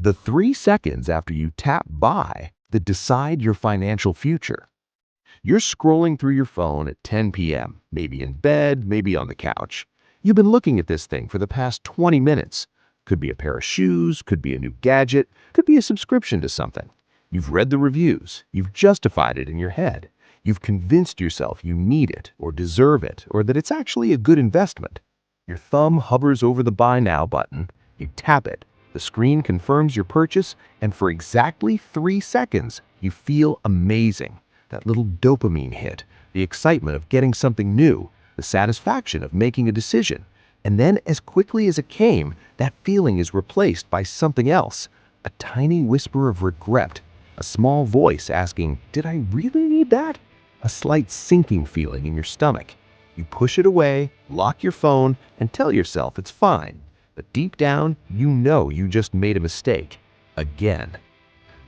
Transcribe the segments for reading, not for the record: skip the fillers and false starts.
The 3 seconds after you tap buy that decide your financial future. You're scrolling through your phone at 10 p.m., maybe in bed, maybe on the couch. You've been looking at this thing for the past 20 minutes. Could be a pair of shoes, could be a new gadget, could be a subscription to something. You've read the reviews, you've justified it in your head. You've convinced yourself you need it or deserve it or that it's actually a good investment. Your thumb hovers over the Buy Now button, you tap it, the screen confirms your purchase, and for exactly 3 seconds, you feel amazing. That little dopamine hit, the excitement of getting something new, the satisfaction of making a decision. And then as quickly as it came, that feeling is replaced by something else, a tiny whisper of regret, a small voice asking, "Did I really need that?" A slight sinking feeling in your stomach. You push it away, lock your phone, and tell yourself it's fine. But deep down, you know you just made a mistake. Again.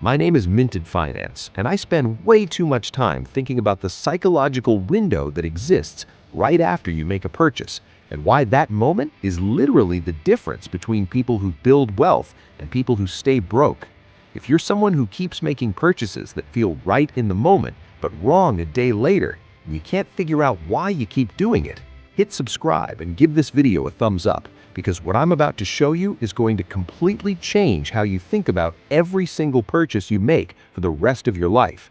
My name is Minted Finance, and I spend way too much time thinking about the psychological window that exists right after you make a purchase, and why that moment is literally the difference between people who build wealth and people who stay broke. If you're someone who keeps making purchases that feel right in the moment, but wrong a day later, and you can't figure out why you keep doing it, hit subscribe and give this video a thumbs up, because what I'm about to show you is going to completely change how you think about every single purchase you make for the rest of your life.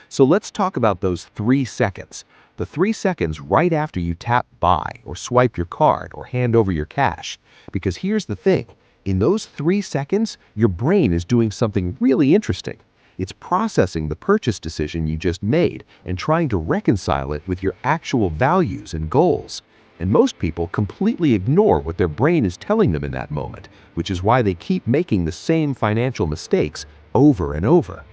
So let's talk about those 3 seconds. The 3 seconds right after you tap buy or swipe your card or hand over your cash. Because here's the thing, in those 3 seconds, your brain is doing something really interesting. It's processing the purchase decision you just made and trying to reconcile it with your actual values and goals. And most people completely ignore what their brain is telling them in that moment, which is why they keep making the same financial mistakes over and over.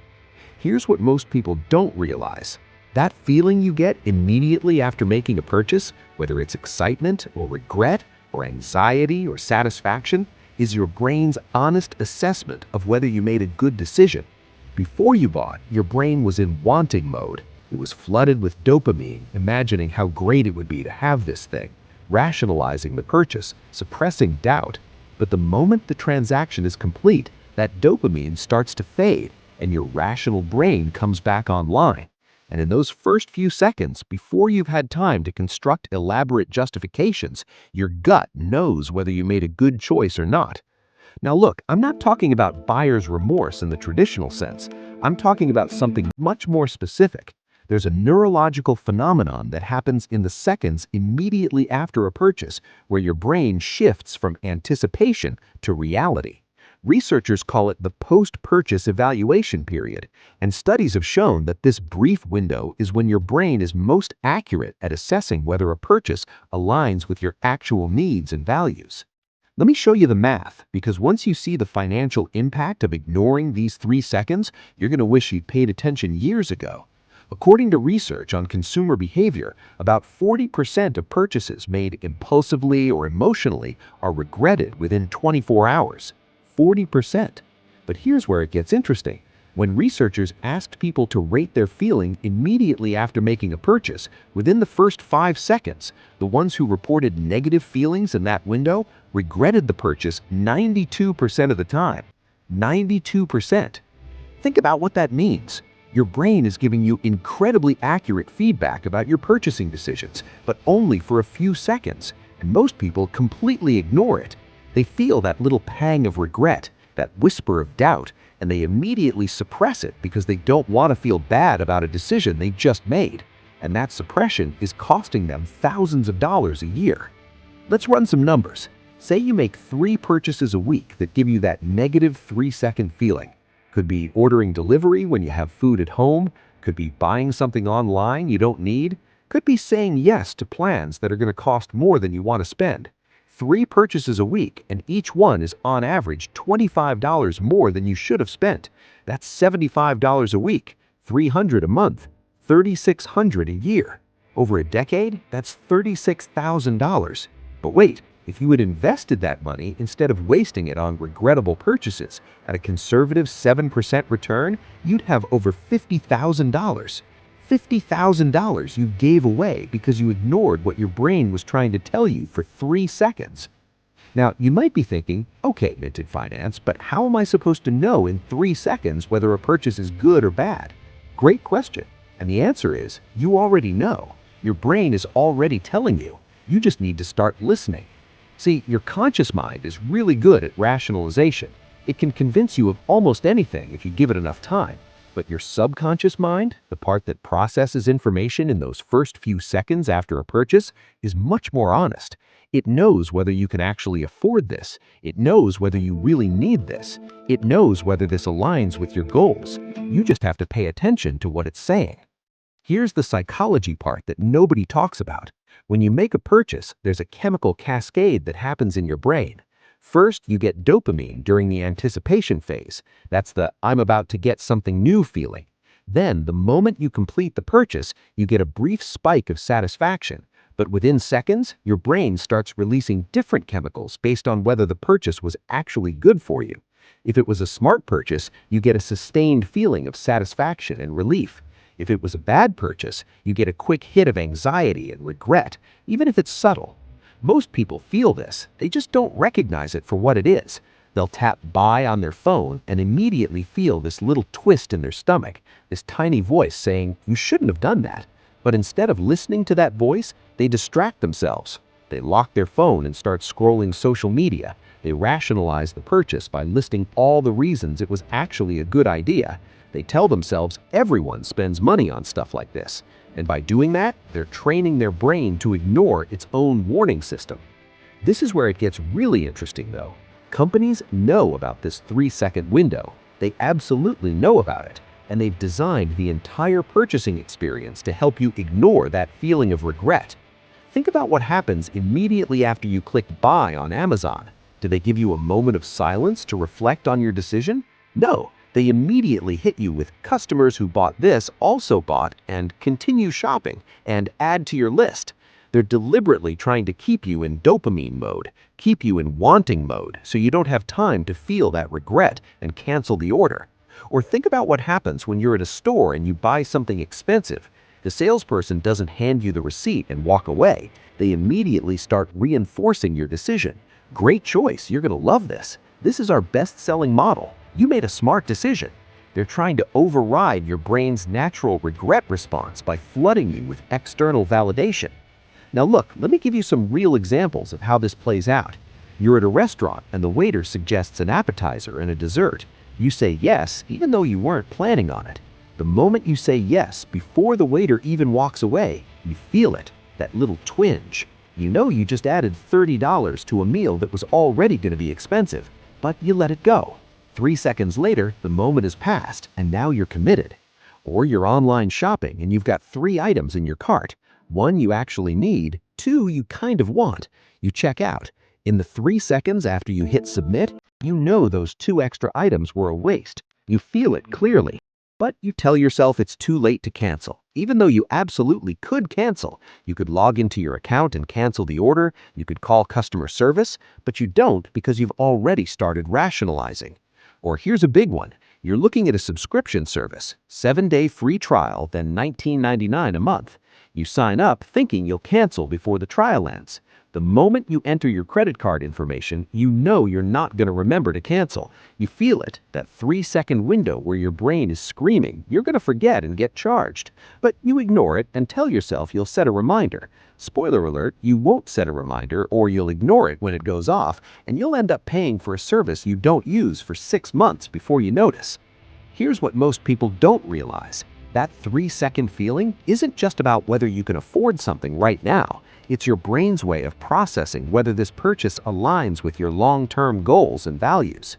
Here's what most people don't realize. That feeling you get immediately after making a purchase, whether it's excitement or regret or anxiety or satisfaction, is your brain's honest assessment of whether you made a good decision. Before you bought, your brain was in wanting mode. It was flooded with dopamine, imagining how great it would be to have this thing, rationalizing the purchase, suppressing doubt. But the moment the transaction is complete, that dopamine starts to fade, and your rational brain comes back online. And in those first few seconds, before you've had time to construct elaborate justifications, your gut knows whether you made a good choice or not. Now look, I'm not talking about buyer's remorse in the traditional sense. I'm talking about something much more specific. There's a neurological phenomenon that happens in the seconds immediately after a purchase where your brain shifts from anticipation to reality. Researchers call it the post-purchase evaluation period, and studies have shown that this brief window is when your brain is most accurate at assessing whether a purchase aligns with your actual needs and values. Let me show you the math, because once you see the financial impact of ignoring these 3 seconds, you're going to wish you'd paid attention years ago. According to research on consumer behavior, about 40% of purchases made impulsively or emotionally are regretted within 24 hours. 40%. But here's where it gets interesting. When researchers asked people to rate their feeling immediately after making a purchase, within the first 5 seconds, the ones who reported negative feelings in that window regretted the purchase 92% of the time. 92%. Think about what that means. Your brain is giving you incredibly accurate feedback about your purchasing decisions, but only for a few seconds, and most people completely ignore it. They feel that little pang of regret, that whisper of doubt, and they immediately suppress it because they don't want to feel bad about a decision they just made. And that suppression is costing them thousands of dollars a year. Let's run some numbers. Say you make 3 purchases a week that give you that negative 3-second feeling. Could be ordering delivery when you have food at home, could be buying something online you don't need, could be saying yes to plans that are going to cost more than you want to spend. 3 purchases a week, and each one is on average $25 more than you should have spent. That's $75 a week, $300 a month, $3,600 a year. Over a decade, that's $36,000. But wait, if you had invested that money instead of wasting it on regrettable purchases at a conservative 7% return, you'd have over $50,000. $50,000 you gave away because you ignored what your brain was trying to tell you for 3 seconds. Now, you might be thinking, okay, Minted Finance, but how am I supposed to know in 3 seconds whether a purchase is good or bad? Great question. And the answer is, you already know. Your brain is already telling you. You just need to start listening. See, your conscious mind is really good at rationalization. It can convince you of almost anything if you give it enough time. But your subconscious mind, the part that processes information in those first few seconds after a purchase, is much more honest. It knows whether you can actually afford this. It knows whether you really need this. It knows whether this aligns with your goals. You just have to pay attention to what it's saying. Here's the psychology part that nobody talks about. When you make a purchase, there's a chemical cascade that happens in your brain. First, you get dopamine during the anticipation phase. That's the "I'm about to get something new" feeling. Then, the moment you complete the purchase, you get a brief spike of satisfaction. But within seconds, your brain starts releasing different chemicals based on whether the purchase was actually good for you. If it was a smart purchase, you get a sustained feeling of satisfaction and relief. If it was a bad purchase, you get a quick hit of anxiety and regret, even if it's subtle. Most people feel this, they just don't recognize it for what it is. They'll tap buy on their phone and immediately feel this little twist in their stomach, this tiny voice saying, "You shouldn't have done that." But instead of listening to that voice, they distract themselves. They lock their phone and start scrolling social media. They rationalize the purchase by listing all the reasons it was actually a good idea. They tell themselves everyone spends money on stuff like this. And by doing that, they're training their brain to ignore its own warning system. This is where it gets really interesting, though. Companies know about this 3-second window. They absolutely know about it. And they've designed the entire purchasing experience to help you ignore that feeling of regret. Think about what happens immediately after you click buy on Amazon. Do they give you a moment of silence to reflect on your decision? No. They immediately hit you with "customers who bought this also bought," and "continue shopping," and "add to your list." They're deliberately trying to keep you in dopamine mode, keep you in wanting mode, so you don't have time to feel that regret and cancel the order. Or think about what happens when you're at a store and you buy something expensive. The salesperson doesn't hand you the receipt and walk away. They immediately start reinforcing your decision. "Great choice, you're going to love this. This is our best-selling model. You made a smart decision." They're trying to override your brain's natural regret response by flooding you with external validation. Now look, let me give you some real examples of how this plays out. You're at a restaurant and the waiter suggests an appetizer and a dessert. You say yes, even though you weren't planning on it. The moment you say yes, before the waiter even walks away, you feel it, that little twinge. You know you just added $30 to a meal that was already going to be expensive, but you let it go. 3 seconds later, the moment has passed, and now you're committed. Or you're online shopping and you've got 3 items in your cart. 1 you actually need, 2 you kind of want. You check out. In the 3 seconds after you hit submit, you know those 2 extra items were a waste. You feel it clearly. But you tell yourself it's too late to cancel. Even though you absolutely could cancel. You could log into your account and cancel the order. You could call customer service, but you don't because you've already started rationalizing. Or here's a big one. You're looking at a subscription service, 7-day free trial, then $19.99 a month. You sign up thinking you'll cancel before the trial ends. The moment you enter your credit card information, you know you're not going to remember to cancel. You feel it, that 3-second window where your brain is screaming you're going to forget and get charged. But you ignore it and tell yourself you'll set a reminder. Spoiler alert, you won't set a reminder, or you'll ignore it when it goes off, and you'll end up paying for a service you don't use for 6 months before you notice. Here's what most people don't realize. That 3-second feeling isn't just about whether you can afford something right now. It's your brain's way of processing whether this purchase aligns with your long-term goals and values.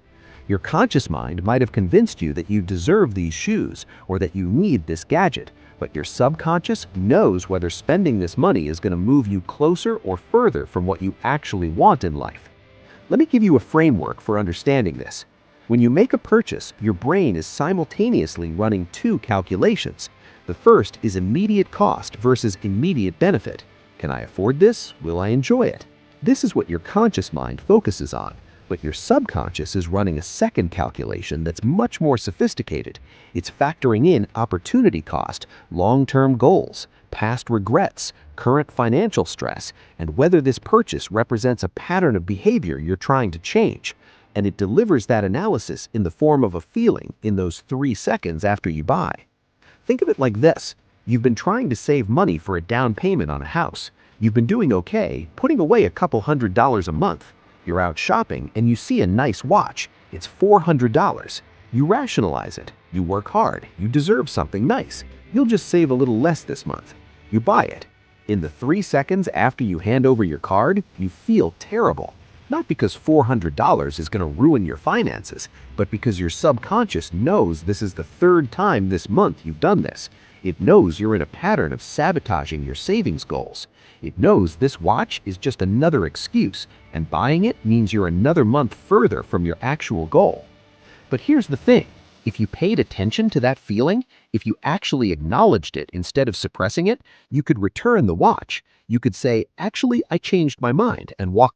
Your conscious mind might have convinced you that you deserve these shoes or that you need this gadget, but your subconscious knows whether spending this money is going to move you closer or further from what you actually want in life. Let me give you a framework for understanding this. When you make a purchase, your brain is simultaneously running 2 calculations. The first is immediate cost versus immediate benefit. Can I afford this? Will I enjoy it? This is what your conscious mind focuses on, but your subconscious is running a second calculation that's much more sophisticated. It's factoring in opportunity cost, long-term goals, past regrets, current financial stress, and whether this purchase represents a pattern of behavior you're trying to change. And it delivers that analysis in the form of a feeling in those 3 seconds after you buy. Think of it like this. You've been trying to save money for a down payment on a house. You've been doing okay, putting away a couple $100s a month. You're out shopping and you see a nice watch. It's $400. You rationalize it. You work hard. You deserve something nice. You'll just save a little less this month. You buy it. In the 3 seconds after you hand over your card, you feel terrible. Not because $400 is going to ruin your finances, but because your subconscious knows this is the third time this month you've done this. It knows you're in a pattern of sabotaging your savings goals. It knows this watch is just another excuse, and buying it means you're another month further from your actual goal. But here's the thing. If you paid attention to that feeling, if you actually acknowledged it instead of suppressing it, you could return the watch. You could say, actually, I changed my mind and walk